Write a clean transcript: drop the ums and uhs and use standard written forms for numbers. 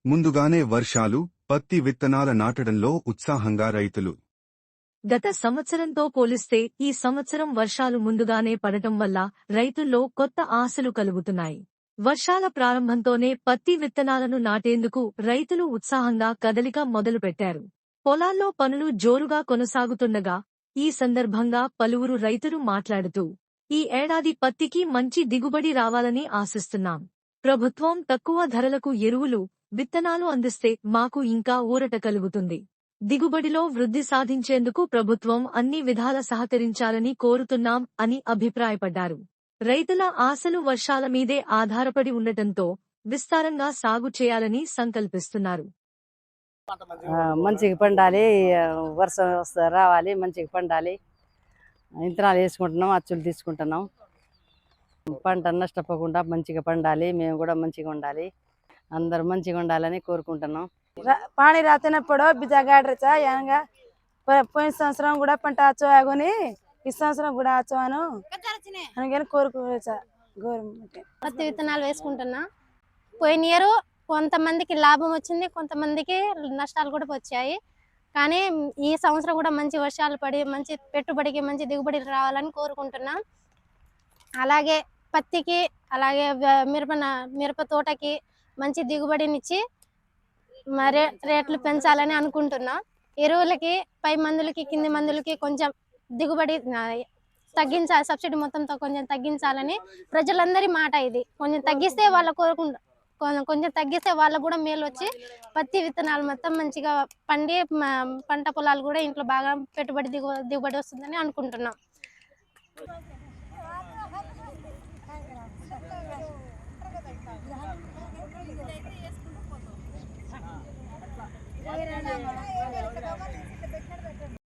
ముందుగానే వర్షాలు, పత్తి విత్తనాల నాటడంలో ఉత్సాహంగా రైతులు. గత సంవత్సరంతో పోలిస్తే ఈ సంవత్సరం వర్షాలు ముందుగానే పడటం వల్ల రైతుల్లో కొత్త ఆశలు కలుగుతున్నాయి. వర్షాల ప్రారంభంతోనే పత్తి విత్తనాలను నాటేందుకు రైతులు ఉత్సాహంగా కదలిక మొదలుపెట్టారు. పొలాల్లో పనులు జోరుగా కొనసాగుతుండగా ఈ సందర్భంగా పలువురు రైతులు మాట్లాడుతూ, ఈ ఏడాది పత్తికి మంచి దిగుబడి రావాలని ఆశిస్తున్నాం. ప్రభుత్వం తక్కువ ధరలకు ఎరువులు, విత్తనాలు అందిస్తే మాకు ఇంకా ఊరట కలుగుతుంది. దిగుబడిలో వృద్ధి సాధించేందుకు ప్రభుత్వం అన్ని విధాల సహకరించాలని కోరుతున్నాం అని అభిప్రాయపడ్డారు. రైతుల ఆశలు వర్షాల మీదే ఆధారపడి ఉండటంతో విస్తారంగా సాగు చేయాలని సంకల్పిస్తున్నారు. మంచిగా పండాలి, వర్షం రావాలి, మంచిగా పండాలి. విత్తనాలు వేసుకుంటున్నాం, అచ్చులు తీసుకుంటున్నాం. పంట నష్టపోకుండా మంచిగా పండాలి, మేము కూడా మంచిగా ఉండాలి, అందరూ మంచిగా ఉండాలని కోరుకుంటున్నాం. పానీ రాతినప్పుడు బిజాగాడ్రచా యంగా పోయిన సంవత్సరం కూడా పంట ఆచో ఆగుని ఈ సంవత్సరం కూడా ఆచో అని కోరుకోవచ్చా. గవర్నమెంట్ పత్తి విత్తనాలు వేసుకుంటున్నా. పోయిన ఇయర్ కొంతమందికి లాభం వచ్చింది, కొంతమందికి నష్టాలు కూడా వచ్చాయి. కానీ ఈ సంవత్సరం కూడా మంచి వర్షాలు పడి మంచి పెట్టుబడికి మంచి దిగుబడి రావాలని కోరుకుంటున్నాం. అలాగే పత్తికి, అలాగే మిరప తోటకి మంచి దిగుబడినిచ్చి రేట్లు పెంచాలని అనుకుంటున్నాం. ఎరువులకి పై మందులకి కింది మందులకి కొంచెం దిగుబడి తగ్గించాలి, సబ్సిడీ మొత్తంతో కొంచెం తగ్గించాలని ప్రజలందరి మాట. ఇది కొంచెం తగ్గిస్తే కొంచెం తగ్గిస్తే వాళ్ళకు కూడా మేలు వచ్చి పత్తి విత్తనాలు మొత్తం మంచిగా పండి పంట పొలాలు కూడా ఇంట్లో బాగా పెట్టుబడి దిగుబడి వస్తుందని అనుకుంటున్నాం. Oke,